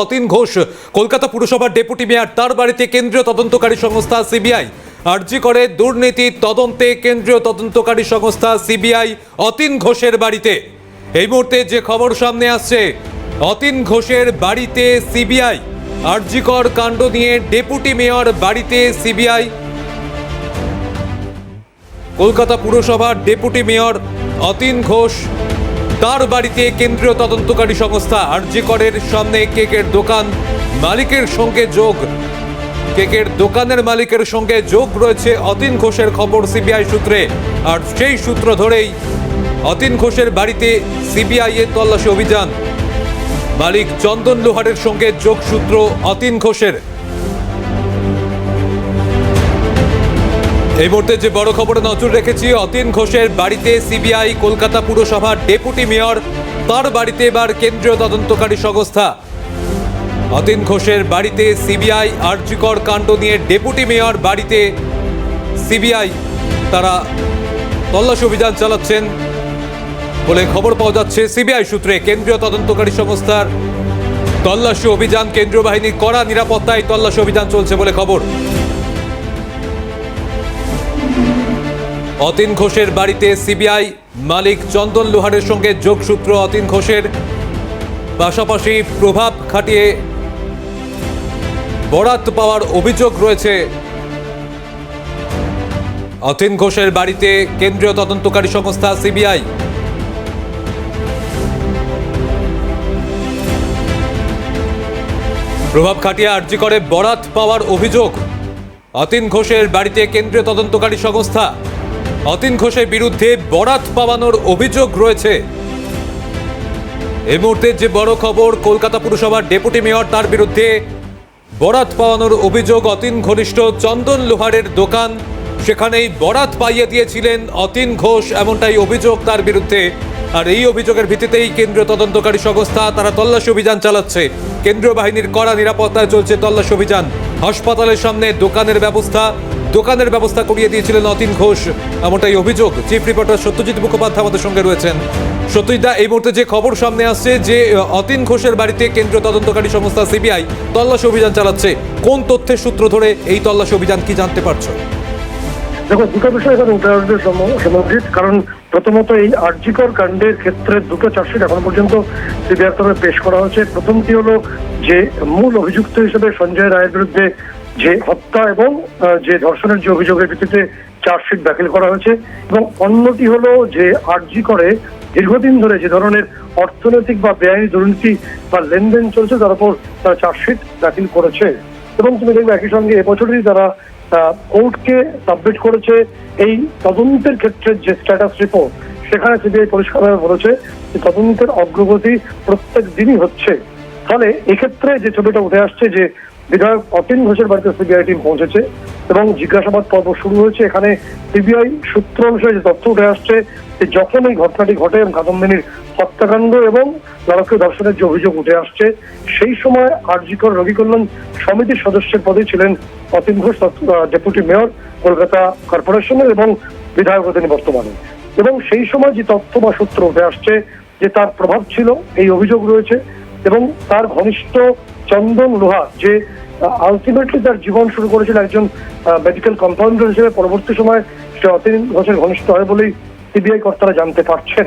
অতীন ঘোষ কলকাতা পুরসভার deputy mayor, তার বাড়িতে কেন্দ্রীয় তদন্তকারী সংস্থা সিবিআই। আরজি করে দুর্নীতি তদন্তে কেন্দ্রীয় তদন্তকারী সংস্থা সিবিআই অতীন ঘোষের বাড়িতে। এই মুহূর্তে যে খবর সামনে আসছে, অতীন ঘোষের বাড়িতে সিবিআই। আরজিকর কাণ্ড নিয়ে ডেপুটি মেয়র বাড়িতে সিবিআই। কলকাতা পুরসভার ডেপুটি মেয়র অতীন ঘোষ, তার বাড়িতে কেন্দ্রীয় তদন্তকারী সংস্থা। আরজি করের সামনে কেকের দোকান মালিকের সঙ্গে যোগ, কেকের দোকানের মালিকের সঙ্গে যোগ রয়েছে অতীন ঘোষের, খবর সিবিআই সূত্রে। আর সেই সূত্র ধরেই অতীন ঘোষের বাড়িতে সিবিআই এর তল্লাশি অভিযান। মালিক চন্দন লোহারের সঙ্গে যোগসূত্র অতীন ঘোষের। এই মুহূর্তে যে বড় খবরে নজর রেখেছি, অতীন ঘোষের বাড়িতে সিবিআই। কলকাতা পুরসভার ডেপুটি মেয়র, তার বাড়িতে এবার কেন্দ্রীয় তদন্তকারী সংস্থা। অতীন ঘোষের বাড়িতে সিবিআই। আরজিকর কাণ্ড নিয়ে ডেপুটি মেয়র বাড়িতে সিবিআই, তারা তল্লাশি অভিযান চালাচ্ছেন বলে খবর পাওয়া যাচ্ছে সিবিআই সূত্রে। কেন্দ্রীয় তদন্তকারী সংস্থার তল্লাশি অভিযান, কেন্দ্রীয় বাহিনীর কড়া নিরাপত্তায় তল্লাশি অভিযান চলছে বলে খবর। অতীন ঘোষের বাড়িতে সিবিআই, মালিক চন্দন লোহারের সঙ্গে যোগসূত্র অতীন ঘোষের। পাশাপাশি প্রভাব খাটিয়ে বরাত পাওয়ার অভিযোগ রয়েছে অতীন ঘোষের বাড়িতে কেন্দ্রীয় তদন্তকারী সংস্থা সিবিআই। প্রভাব খাটিয়ে আরজি করে বরাত পাওয়ার অভিযোগ অতীন ঘোষের বাড়িতে কেন্দ্রীয় তদন্তকারী সংস্থা। অতীন ঘোষের বিরুদ্ধে বরাত পাওয়ানোর অভিযোগ রয়েছে। এই মুহূর্তে যে বড় খবর, কলকাতা পুরসভার ডেপুটি মেয়র, তার বিরুদ্ধে বরাত পাওয়ানোর অভিযোগ। অতীন ঘনিষ্ঠ চন্দন লোহারের দোকান, সেখানেই বরাত পাইয়ে দিয়েছিলেন অতীন ঘোষ, এমনটাই অভিযোগ তার বিরুদ্ধে। আর এই অভিযোগের ভিত্তিতেই কেন্দ্রীয় তদন্তকারী সংস্থা তারা তল্লাশি অভিযান চালাচ্ছে। কেন্দ্রীয় বাহিনীর কড়া নিরাপত্তায় চলছে তল্লাশি অভিযান। হাসপাতালের সামনে দোকানের ব্যবস্থা করিয়ে দিয়েছিলেন অতীন ঘোষ, এমনটাই অভিযোগ। চিফ রিপোর্টার সত্যজিৎ মুখোপাধ্যায় আমাদের সঙ্গে রয়েছেন। সত্যজিৎদা, এই মুহূর্তে যে খবর সামনে আসছে যে অতীন ঘোষের বাড়িতে কেন্দ্রীয় তদন্তকারী সংস্থা সিবিআই তল্লাশি অভিযান চালাচ্ছে, কোন তথ্যের সূত্র ধরে এই তল্লাশি অভিযান, কি জানতে পারছো? দেখো, দুটো বিষয় এখানে উঠে আসবে সম্বন্ধিত। কারণ প্রথমত এই আরজিকর কাণ্ডের ক্ষেত্রে দুটো চার্জশিট এখন পর্যন্ত সিবিআই তরফে পেশ করা হয়েছে। প্রথমটি হলো যে মূল অভিযুক্ত হিসেবে সঞ্জয় রায়ের বিরুদ্ধে যে হত্যা এবং যে ধর্ষণের যে অভিযোগের ভিত্তিতে চার্জশিট দাখিল করা হয়েছে, এবং অন্যটি হলো যে আরজি করে দীর্ঘদিন ধরে যে ধরনের অর্থনৈতিক বা বেআইনি দুর্নীতি বা লেনদেন চলছে তার উপর তারা চার্জশিট দাখিল করেছে। এবং তুমি দেখবে একই সঙ্গে এবছরই তারা কোর্টকে সাবমিট করেছে এই তদন্তের ক্ষেত্রে যে স্ট্যাটাস রিপোর্ট, সেখানে সিবিআই পরিষ্কারভাবে বলেছে যে তদন্তের অগ্রগতি প্রত্যেক দিনই হচ্ছে। ফলে এক্ষেত্রে যে ছবিটা উঠে আসছে যে বিধায়ক অতীন ঘোষের বাড়িতে সিবিআই টিম পৌঁছেছে এবং জিজ্ঞাসাবাদ পর্ব শুরু হয়েছে। এখানে সিবিআই সূত্র অনুসারে যে তথ্য উঠে আসছে যে যখন এই ঘটনাটি ঘটে এবং কাদম্বিনীর হত্যাকাণ্ড এবং নারকীয় ধর্ষণের যে অভিযোগ উঠে আসছে, সেই সময় আরজিকর রোগী কল্যাণ সমিতির সদস্যের পদে ছিলেন অতীন ঘোষ, ডেপুটি মেয়র কলকাতা কর্পোরেশনের এবং বিধায়ক তিনি বর্তমানে। এবং সেই সময় যে তথ্য বা সূত্র উঠে আসছে যে তার প্রভাব ছিল, এই অভিযোগ রয়েছে। এবং তার ঘনিষ্ঠ চন্দন লোহা, যে আলটিমেটলি তার জীবন শুরু করেছিল একজন মেডিকেল কম্পাউন্ডার হিসেবে, পরবর্তী সময় সে অতীন ঘোষের ঘনিষ্ঠ হয় বলেই সিবিআই কর্তারা জানতে পারছেন।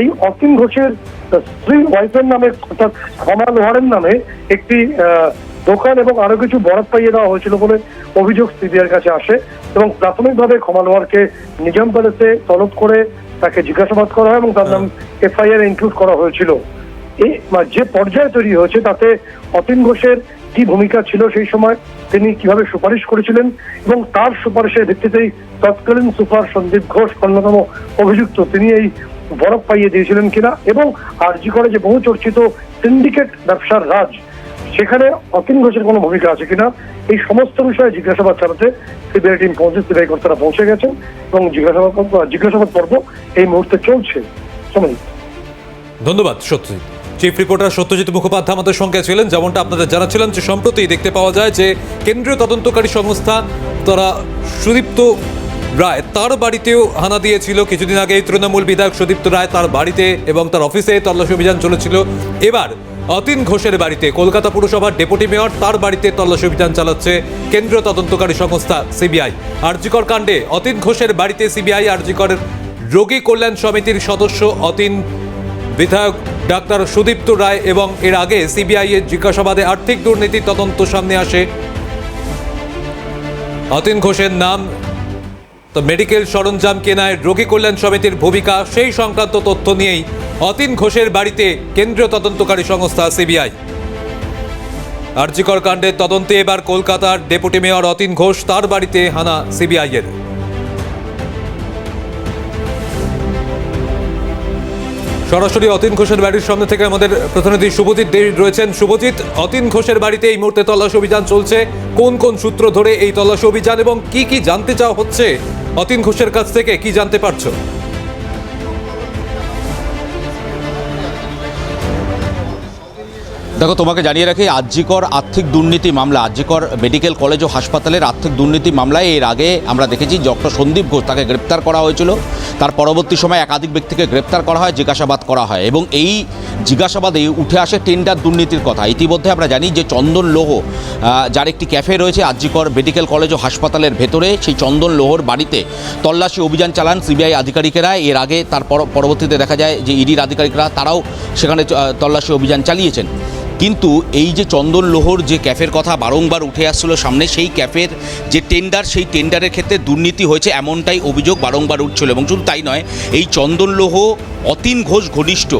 এই অতীন ঘোষের স্ত্রী ওয়াইফের নামে, অর্থাৎ ক্ষমা লোহারের নামে একটি দোকান এবং আরো কিছু বরাত পাইয়ে দেওয়া হয়েছিল বলে অভিযোগ সিবিআইয়ের কাছে আসে। এবং প্রাথমিকভাবে ক্ষমা লোহারকে নিজাম প্যালেসে তলব করে তাকে জিজ্ঞাসাবাদ করা হয় এবং তার নাম এফআইআর ইনক্লুড করা হয়েছিল। এই যে পর্যায়ে তৈরি হয়েছে তাতে অতীন ঘোষের কি ভূমিকা ছিল সেই সময়, তিনি কিভাবে সুপারিশ করেছিলেন এবং তার সুপারিশের ভিত্তিতেই তৎকালীন সুপার সন্দীপ ঘোষ, অন্যতম অভিযুক্ত, তিনি এই বরফ পাইয়ে দিয়েছিলেন কিনা, এবং আরজি করে যে বহু চর্চিত সিন্ডিকেট ব্যবসার রাজ, সেখানে অতীন ঘোষের কোনো ভূমিকা আছে কিনা, এই সমস্ত বিষয়ে জিজ্ঞাসাবাদ চালাতে সিবিআই টিম পৌঁছে, সিবিআই কর্তারা পৌঁছে গেছেন এবং জিজ্ঞাসাবাদ পর্ব এই মুহূর্তে চলছে। ধন্যবাদ সত্যজিৎ। চিফ রিপোর্টার সত্যজিৎ মুখোপাধ্যায় আমাদের সঙ্গে ছিলেন। যেমনটা আপনাদের জানাচ্ছিলেন যে সম্প্রতি দেখতে পাওয়া যায় যে কেন্দ্রীয় তদন্তকারী সংস্থা তারা সুদীপ্ত রায়, তার বাড়িতেও হানা দিয়েছিল। কিছুদিন আগে তৃণমূল বিধায়ক সুদীপ্ত রায়, তার বাড়িতে এবং তার অফিসে তল্লাশি অভিযান চলেছিল। এবার অতীন ঘোষের বাড়িতে কলকাতা পুরসভার ডেপুটি মেয়র তার বাড়িতে তল্লাশি অভিযান চালাচ্ছে কেন্দ্রীয় তদন্তকারী সংস্থা সিবিআই। আরজিকর কাণ্ডে অতীন ঘোষের বাড়িতে সিবিআই আরজিকর রোগী কল্যাণ সমিতির সদস্য অতীন বিধায়ক ডাক্তার সুদীপ্ত রায় এবং এর আগে সিবিআই এর জিজ্ঞাসাবাদে আর্থিক দুর্নীতির তদন্ত সামনে আসে। অতীন ঘোষের নাম, তো মেডিকেল সরঞ্জাম কেনায় রোগী কল্যাণ সমিতির ভূমিকা, সেই সংক্রান্ত তথ্য নিয়েই অতীন ঘোষের বাড়িতে কেন্দ্রীয় তদন্তকারী সংস্থা সিবিআই। আরজিকর কাণ্ডের তদন্তে এবার কলকাতার ডেপুটি মেয়র অতীন ঘোষ, তার বাড়িতে হানা সিবিআই এর। সরাসরি অতীন ঘোষের বাড়ির সামনে থেকে আমাদের প্রতিনিধি শুভজিৎ দে রয়েছেন। শুভজিৎ, অতীন ঘোষের বাড়িতে এই মুহূর্তে তল্লাশি অভিযান চলছে, কোন কোন সূত্র ধরে এই তল্লাশি অভিযান এবং কি কি জানতে চাওয়া হচ্ছে অতীন ঘোষের কাছ থেকে, কি জানতে পারছো? দেখো, তোমাকে জানিয়ে রাখি, আরজিকর আর্থিক দুর্নীতি মামলা, আরজিকর মেডিকেল কলেজ ও হাসপাতালের আর্থিক দুর্নীতি মামলায় এর আগে আমরা দেখেছি ডক্টর সন্দীপ ঘোষ, তাকে গ্রেপ্তার করা হয়েছিল। তার পরবর্তী সময় একাধিক ব্যক্তিকে গ্রেপ্তার করা হয়, জিজ্ঞাসাবাদ করা হয় এবং এই জিজ্ঞাসাবাদে উঠে আসে টেন্ডার দুর্নীতির কথা। ইতিমধ্যে আমরা জানি যে চন্দন লৌহ, যার একটি ক্যাফে রয়েছে আরজিকর মেডিকেল কলেজ ও হাসপাতালের ভেতরে, সেই চন্দন লৌহর বাড়িতে তল্লাশি অভিযান চালান সিবিআই আধিকারিকেরা। এর আগে তার পরবর্তীতে দেখা যায় যে ইডির আধিকারিকরা তারাও সেখানে তল্লাশি অভিযান চালিয়েছেন। কিন্তু এই যে চন্দন লৌহর যে ক্যাফের কথা বারংবার উঠে আসছিল সামনে, সেই ক্যাফের যে টেন্ডার, সেই টেন্ডারের ক্ষেত্রে দুর্নীতি হয়েছে এমনটাই অভিযোগ বারংবার উঠছিল। এবং শুধু তাই নয়, এই চন্দন লৌহ অতীন ঘোষ ঘনিষ্ঠ,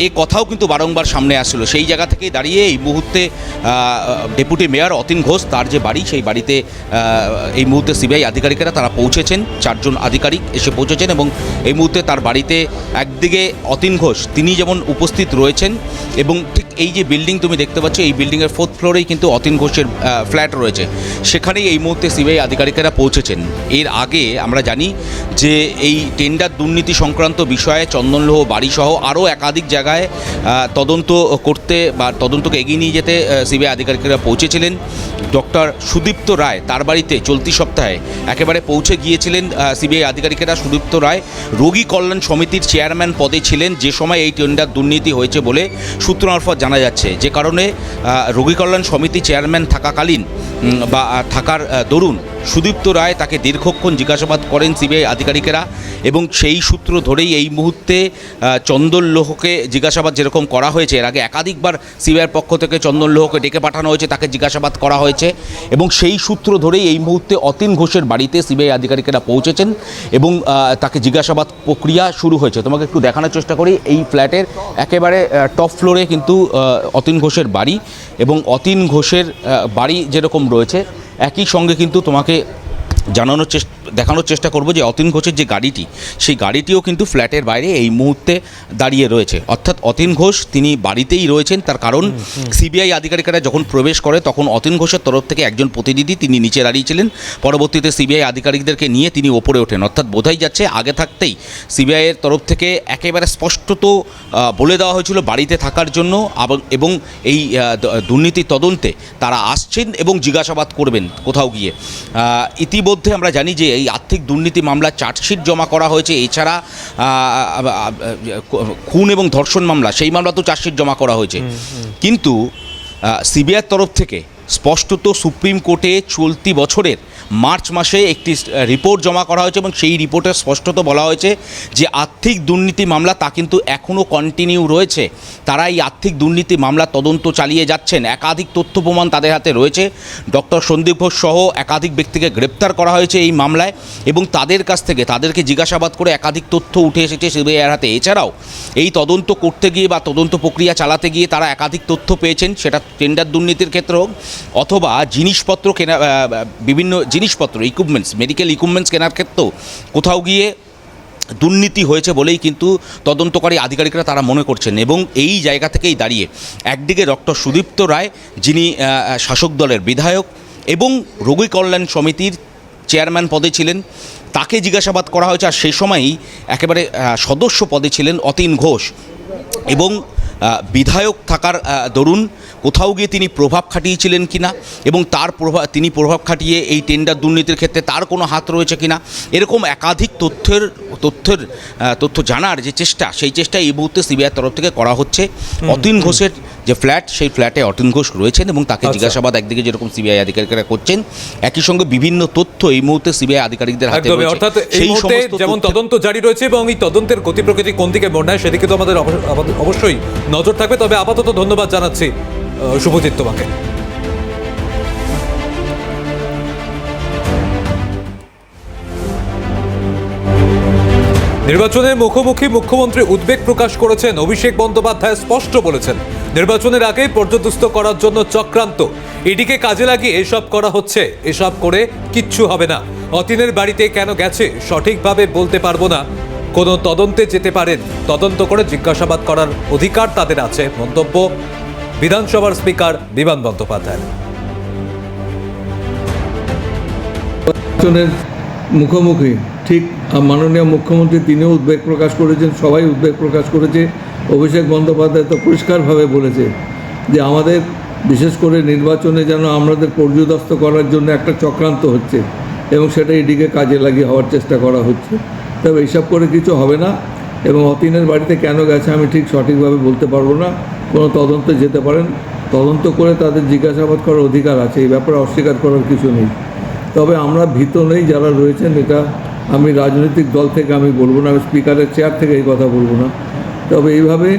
এই কথাও কিন্তু বারংবার সামনে আসছিল। সেই জায়গা থেকে দাঁড়িয়ে এই মুহূর্তে ডেপুটি মেয়র অতীন ঘোষ, তার যে বাড়ি, সেই বাড়িতে এই মুহূর্তে সিবিআই আধিকারিকেরা তারা পৌঁছেছেন, 4 জন আধিকারিক এসে পৌঁছেছেন এবং এই মুহূর্তে তার বাড়িতে একদিকে অতীন ঘোষ তিনি যেমন উপস্থিত রয়েছেন এবং ঠিক এই যে বিল্ডিং তুমি দেখতে পাচ্ছ, এই বিল্ডিংয়ের 4th ফ্লোরেই কিন্তু অতীন ঘোষের ফ্ল্যাট রয়েছে, সেখানেই এই মুহূর্তে সিবিআই আধিকারিকেরা পৌঁছেছেন। এর আগে আমরা জানি যে এই টেন্ডার দুর্নীতি সংক্রান্ত বিষয়ে চন্দন লৌহ বাড়িসহ আরও একাধিক জায়গায় তদন্ত করতে বা তদন্তকে এগিয়ে নিয়ে যেতে সিবিআই আধিকারিকেরা পৌঁছেছিলেন। ডক্টর সুদীপ্ত রায়, তার বাড়িতে চলতি সপ্তাহে একেবারে পৌঁছে গিয়েছিলেন সিবিআই আধিকারিকেরা। সুদীপ্ত রায় রোগী কল্যাণ সমিতির চেয়ারম্যান পদে ছিলেন যে সময় এই টেন্ডার দুর্নীতি হয়েছে বলে সূত্র মারফত জানা যাচ্ছে, যে কারণে রোগী কল্যাণ সমিতি চেয়ারম্যান থাকাকালীন বা থাকার দরুন সুদীপ্ত রায় তাকে দীর্ঘক্ষণ জিজ্ঞাসাবাদ করেন সিবিআই আধিকারিকেরা এবং সেই সূত্র ধরেই এই মুহূর্তে চন্দন লৌহকে জিজ্ঞাসাবাদ যেরকম করা হয়েছে, এর আগে একাধিকবার সিবিআইয়ের পক্ষ থেকে চন্দন লৌহকে ডেকে পাঠানো হয়েছে, তাকে জিজ্ঞাসাবাদ করা হয়েছে এবং সেই সূত্র ধরেই এই মুহূর্তে অতীন ঘোষের বাড়িতে সিবিআই আধিকারিকেরা পৌঁছেছেন এবং তাকে জিজ্ঞাসাবাদ প্রক্রিয়া শুরু হয়েছে। তোমাকে একটু দেখানোর চেষ্টা করি, এই ফ্ল্যাটের একেবারে টপ ফ্লোরে কিন্তু অতীন ঘোষের বাড়ি এবং অতীন ঘোষের বাড়ি যেরকম রয়েছে, একই সঙ্গে কিন্তু তোমাকে দেখানোর চেষ্টা করব যে অতীন ঘোষের যে গাড়িটি, সেই গাড়িটিও কিন্তু ফ্ল্যাটের বাইরে এই মুহূর্তে দাঁড়িয়ে রয়েছে। অর্থাৎ অতীন ঘোষ তিনি বাড়িতেই রয়েছেন। তার কারণ সিবিআই আধিকারিকেরা যখন প্রবেশ করে তখন অতীন ঘোষের তরফ থেকে একজন প্রতিনিধি তিনি নিচে দাঁড়িয়েছিলেন, পরবর্তীতে সিবিআই আধিকারিকদেরকে নিয়ে তিনি ওপরে ওঠেন। অর্থাৎ বোঝাই যাচ্ছে আগে থাকতেই সিবিআইয়ের তরফ থেকে একেবারে স্পষ্টত বলে দেওয়া হয়েছিল বাড়িতে থাকার জন্য এবং এই দুর্নীতি তদন্তে তারা আসছেন এবং জিজ্ঞাসাবাদ করবেন কোথাও গিয়ে। ইতিমধ্যে আমরা জানি যে এই আর্থিক দুর্নীতি মামলা চার্জশিট জমা করা হয়েছে, এছাড়া খুন এবং ধর্ষণ মামলা, সেই মামলাতেও চার্জশিট জমা করা হয়েছে। কিন্তু সিবিআইয়ের তরফ থেকে স্পষ্টত সুপ্রিম কোর্টে চলতি বছরের মার্চ মাসে একটি রিপোর্ট জমা করা হয়েছে এবং সেই রিপোর্টে স্পষ্টত বলা হয়েছে যে আর্থিক দুর্নীতি মামলা তা কিন্তু এখনও কন্টিনিউ রয়েছে। তারা এই আর্থিক দুর্নীতি মামলা তদন্ত চালিয়ে যাচ্ছেন, একাধিক তথ্য প্রমাণ তাদের হাতে রয়েছে। ডক্টর সন্দীপ ঘোষ সহ একাধিক ব্যক্তিকে গ্রেপ্তার করা হয়েছে এই মামলায় এবং তাদের কাছ থেকে তাদেরকে জিজ্ঞাসাবাদ করে একাধিক তথ্য উঠে এসেছে সিবিআইয়ের হাতে। এছাড়াও এই তদন্ত করতে গিয়ে বা তদন্ত প্রক্রিয়া চালাতে গিয়ে তারা একাধিক তথ্য পেয়েছেন, সেটা টেন্ডার দুর্নীতির ক্ষেত্রে হোক অথবা জিনিসপত্র কেনা, বিভিন্ন জিনিসপত্র ইকুইপমেন্টস, মেডিকেল ইকুইপমেন্টস কেনার ক্ষেত্রেও কোথাও গিয়ে দুর্নীতি হয়েছে বলেই কিন্তু তদন্তকারী আধিকারিকরা তারা মনে করছেন। এবং এই জায়গা থেকেই দাঁড়িয়ে একদিকে ডক্টর সুদীপ্ত রায়, যিনি শাসক দলের বিধায়ক এবং রোগী কল্যাণ সমিতির চেয়ারম্যান পদে ছিলেন, তাকে জিজ্ঞাসাবাদ করা হয়েছে। আর সেই সময়ই একেবারে সদস্য পদে ছিলেন অতীন ঘোষ এবং বিধায়ক থাকার দরুন কোথাও গিয়ে তিনি প্রভাব খাটিয়েছিলেন কিনা এবং তিনি প্রভাব খাটিয়ে এই টেন্ডার দুর্নীতির ক্ষেত্রে তার কোনো হাত রয়েছে কিনা, এরকম একাধিক তথ্য জানার যে চেষ্টা, সেই চেষ্টা এই মুহূর্তে সিবিআইয়ের তরফ থেকে করা হচ্ছে। অতীন ঘোষের যে ফ্ল্যাট, সেই ফ্ল্যাটে অতীন ঘোষ রয়েছেন এবং তাকে জিজ্ঞাসাবাদ একদিকে যেরকম সিবিআই আধিকারিকরা করছেন, একই সঙ্গে বিভিন্ন তথ্য এই মুহূর্তে সিবিআই আধিকারিকদের হাতে রয়েছে। অর্থাৎ এই মুহূর্তে যেমন তদন্ত জারি রয়েছে এবং এই তদন্তের গতি প্রকৃতি কোন দিকে মোড় নেয় সেদিকে তো আমাদের অবশ্যই নজর থাকবে। তবে আপাতত ধন্যবাদ জানাচ্ছি শুভজিৎ তোমাকে। নির্বাচনের মুখোমুখি মুখ্যমন্ত্রী উদ্বেগ প্রকাশ করেছেন। অভিষেক বন্দ্যোপাধ্যায় স্পষ্ট বলেছেন, নির্বাচনের আগে পর্যদস্ত করার জন্য চক্রান্ত, ইডিকে কাজে লাগিয়ে এসব করা হচ্ছে। এসব করে কিচ্ছু হবে না। অতীনের বাড়িতে কেন গেছে সঠিকভাবে বলতে পারবো না, কোনো তদন্তে যেতে পারেন, তদন্ত করে জিজ্ঞাসাবাদ করার অধিকার তাদের আছে। মন্তব্য বিধানসভার স্পিকার বিমান বন্দ্যোপাধ্যায়। নির্বাচনের মুখোমুখি ঠিক মাননীয় মুখ্যমন্ত্রী তিনিও উদ্বেগ প্রকাশ করেছেন, সবাই উদ্বেগ প্রকাশ করেছে। অভিষেক বন্দ্যোপাধ্যায় তো পরিষ্কারভাবে বলেছে যে আমাদের বিশেষ করে নির্বাচনে যেন আমাদের পর্যদস্ত করার জন্য একটা চক্রান্ত হচ্ছে এবং সেটা ইডিকে কাজে লাগিয়ে হওয়ার চেষ্টা করা হচ্ছে। তবে এইসব করে কিছু হবে না এবং অতীনের বাড়িতে কেন গেছে আমি ঠিক সঠিকভাবে বলতে পারবো না। কোনো তদন্তে যেতে পারেন, তদন্ত করে তাদের জিজ্ঞাসাবাদ করার অধিকার আছে, এই ব্যাপারে অস্বীকার করার কিছু নেই। তবে আমরা ভীত নেই যারা রয়েছেন, এটা আমি রাজনৈতিক দল থেকে আমি বলবো না, আমি স্পিকারের চেয়ার থেকে এই কথা বলবো না। তবে এইভাবে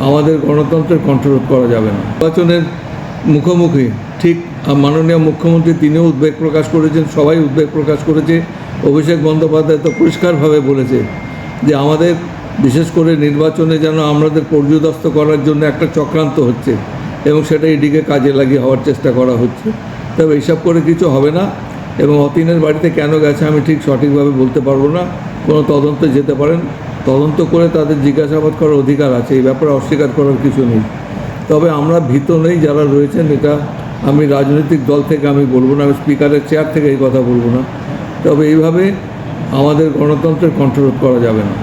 আমাদের গণতন্ত্রের কণ্ঠরোধ করা যাবে না। নির্বাচনের মুখোমুখি ঠিক মাননীয় মুখ্যমন্ত্রী তিনিও উদ্বেগ প্রকাশ করেছেন, সবাই উদ্বেগ প্রকাশ করেছে। অভিষেক বন্দ্যোপাধ্যায় তো পরিষ্কারভাবে বলেছে যে আমাদের বিশেষ করে নির্বাচনে যেন আমাদের পর্যদস্ত করার জন্য একটা চক্রান্ত হচ্ছে এবং সেটা ইডিকে কাজে লাগিয়ে হওয়ার চেষ্টা করা হচ্ছে। তবে এইসব করে কিছু হবে না এবং অতীনের বাড়িতে কেন গেছে আমি ঠিক সঠিকভাবে বলতে পারবো না। কোনো তদন্তে যেতে পারেন, তদন্ত করে তাদের জিজ্ঞাসাবাদ করার অধিকার আছে, এই ব্যাপারে অস্বীকার করার কিছু নেই। তবে আমরা ভীত নেই যারা রয়েছেন, এটা আমি রাজনৈতিক দল থেকে আমি বলবো না, আমি স্পিকারের চেয়ার থেকে এই কথা বলবো না। তবে এইভাবে আমাদের গণতন্ত্রের কণ্ঠরোধ করা যাবে না।